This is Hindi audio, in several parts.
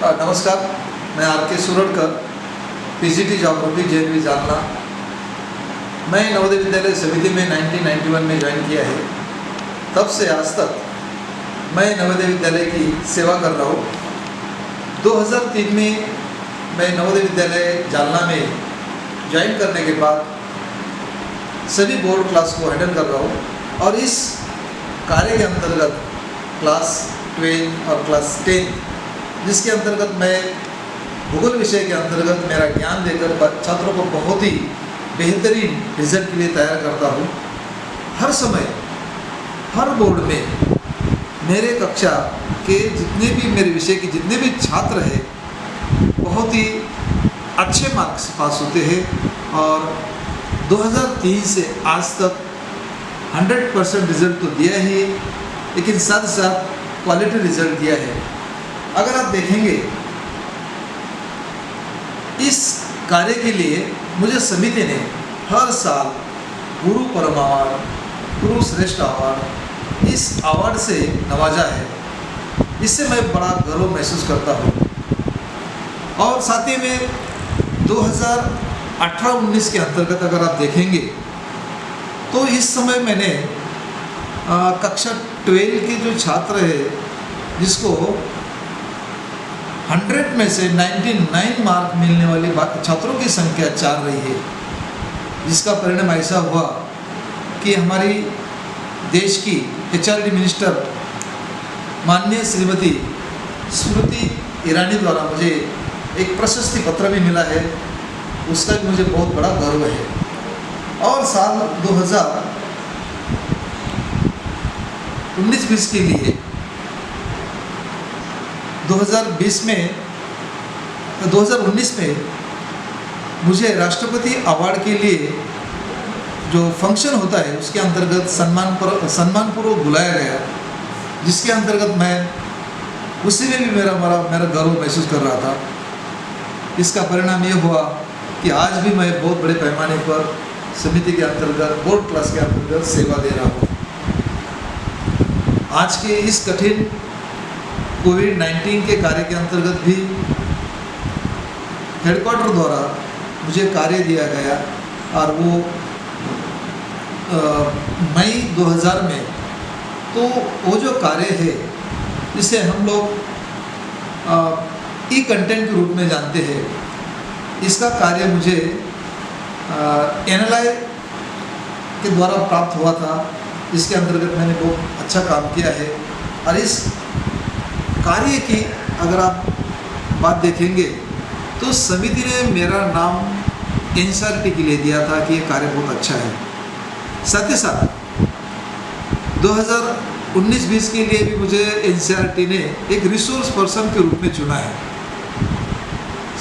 नमस्कार, मैं R K. Suradkar, PGT geography JNV Jalna. मैं नवोदय विद्यालय समिति में 1991 में ज्वाइन किया है। तब से आज तक मैं नवोदय विद्यालय की सेवा कर रहा हूँ। 2003 में मैं नवोदय विद्यालय जालना में ज्वाइन करने के बाद सभी बोर्ड क्लास को हैंडल कर रहा हूँ और इस कार्य के अंतर्गत क्लास 12 और क्लास 10, जिसके अंतर्गत मैं भूगोल विषय के अंतर्गत मेरा ज्ञान देकर छात्रों को बहुत ही बेहतरीन रिजल्ट के लिए तैयार करता हूँ। हर समय हर बोर्ड में मेरे कक्षा के जितने भी मेरे विषय के जितने भी छात्र हैं बहुत ही अच्छे मार्क्स पास होते हैं और 2003 से आज तक 100% रिजल्ट तो दिया ही, लेकिन साथ साथ क्वालिटी रिजल्ट दिया है। अगर आप देखेंगे इस कार्य के लिए मुझे समिति ने हर साल गुरु परम अवार्ड, गुरु श्रेष्ठ अवार्ड, इस अवार्ड से नवाजा है। इससे मैं बड़ा गर्व महसूस करता हूँ। और साथ ही में 2018-19 के अंतर्गत अगर आप देखेंगे तो इस समय मैंने कक्षा 12 के जो छात्र है जिसको 100 में से 99 मार्क मिलने वाले छात्रों की संख्या 4 रही है, जिसका परिणाम ऐसा हुआ कि हमारी देश की HRD मिनिस्टर माननीय श्रीमती स्मृति ईरानी द्वारा मुझे एक प्रशस्ति पत्र भी मिला है। उसका भी मुझे बहुत बड़ा गर्व है। और साल 2019-20 के लिए 2019 में मुझे राष्ट्रपति अवार्ड के लिए जो फंक्शन होता है उसके अंतर्गत सम्मानपूर्वक बुलाया गया, जिसके अंतर्गत मैं उसी में भी मेरा गर्व महसूस कर रहा था। इसका परिणाम ये हुआ कि आज भी मैं बहुत बड़े पैमाने पर समिति के अंतर्गत बोर्ड क्लास के अंतर्गत सेवा दे रहा हूँ। आज के इस कठिन कोविड-19 के कार्य के अंतर्गत भी हेडक्वार्टर द्वारा मुझे कार्य दिया गया और वो मई 2000 में, तो वो जो कार्य है जिसे हम लोग ई-कंटेंट के रूप में जानते हैं, इसका कार्य मुझे NLI के द्वारा प्राप्त हुआ था। इसके अंतर्गत मैंने बहुत अच्छा काम किया है। और इस कार्य की अगर आप बात देखेंगे तो समिति ने मेरा नाम NCERT के लिए दिया था कि ये कार्य बहुत अच्छा है। साथ ही साथ 2019-20 के लिए भी मुझे NCERT ने एक रिसोर्स पर्सन के रूप में चुना है।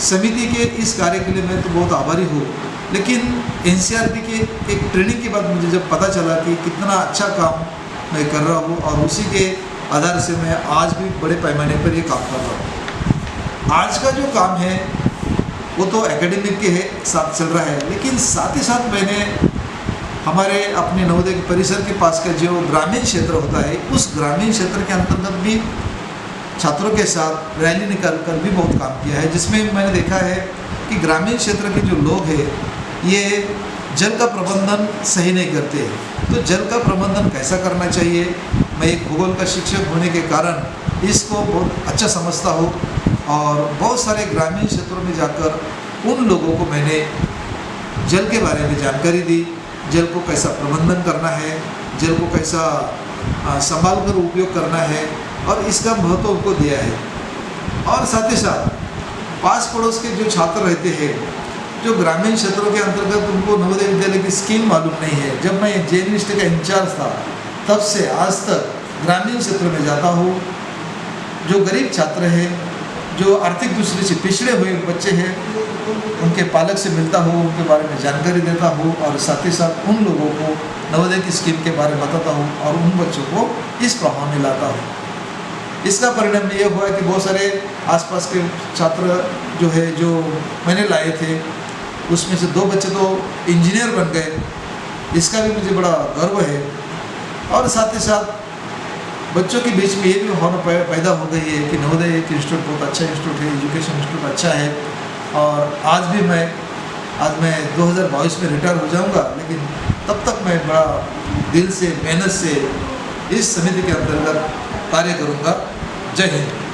समिति के इस कार्य के लिए मैं तो बहुत आभारी हूँ, लेकिन NCERT के एक ट्रेनिंग के बाद मुझे जब पता चला कि कितना अच्छा काम मैं कर रहा हूँ और उसी के आधार से मैं आज भी बड़े पैमाने पर ये काम कर रहा हूँ। आज का जो काम है वो तो एकेडमिक के साथ चल रहा है, लेकिन साथ ही साथ मैंने हमारे अपने नवोदय के परिसर के पास का जो ग्रामीण क्षेत्र होता है, उस ग्रामीण क्षेत्र के अंतर्गत भी छात्रों के साथ रैली निकाल कर भी बहुत काम किया है, जिसमें मैंने देखा है कि ग्रामीण क्षेत्र के जो लोग हैं ये जल का प्रबंधन सही नहीं करते। तो जल का प्रबंधन कैसा करना चाहिए, मैं एक भूगोल का शिक्षक होने के कारण इसको बहुत अच्छा समझता हूँ और बहुत सारे ग्रामीण क्षेत्रों में जाकर उन लोगों को मैंने जल के बारे में जानकारी दी, जल को कैसा प्रबंधन करना है, जल को कैसा संभाल कर उपयोग करना है और इसका महत्व उनको दिया है। और साथ ही साथ पास पड़ोस के जो छात्र रहते हैं जो ग्रामीण क्षेत्रों के अंतर्गत, उनको नवोदय विद्यालय की स्कीम मालूम नहीं है। जब मैं JNV का इंचार्ज था तब से आज तक ग्रामीण क्षेत्र में जाता हूँ, जो गरीब छात्र हैं, जो आर्थिक दृष्टि से पिछड़े हुए बच्चे हैं, उनके पालक से मिलता हूँ, उनके बारे में जानकारी देता हूँ और साथ ही साथ उन लोगों को नवोदय की स्कीम के बारे में बताता हूँ और उन बच्चों को इस प्रभाव में लाता हूँ। इसका परिणाम ये हुआ कि बहुत सारे आसपास के छात्र जो है जो मैंने लाए थे उसमें से 2 बच्चे तो इंजीनियर बन गए। इसका भी मुझे बड़ा गर्व है। और साथ ही साथ बच्चों के बीच में ये भी भावना पैदा हो गई है कि नवोदय एक इंस्टीट्यूट बहुत अच्छा इंस्टीट्यूट है, एजुकेशन इंस्टीट्यूट अच्छा है। और आज मैं 2022 में रिटायर हो जाऊंगा, लेकिन तब तक मैं बड़ा दिल से, मेहनत से इस समिति के अंतर्गत कार्य करूंगा। जय हिंद।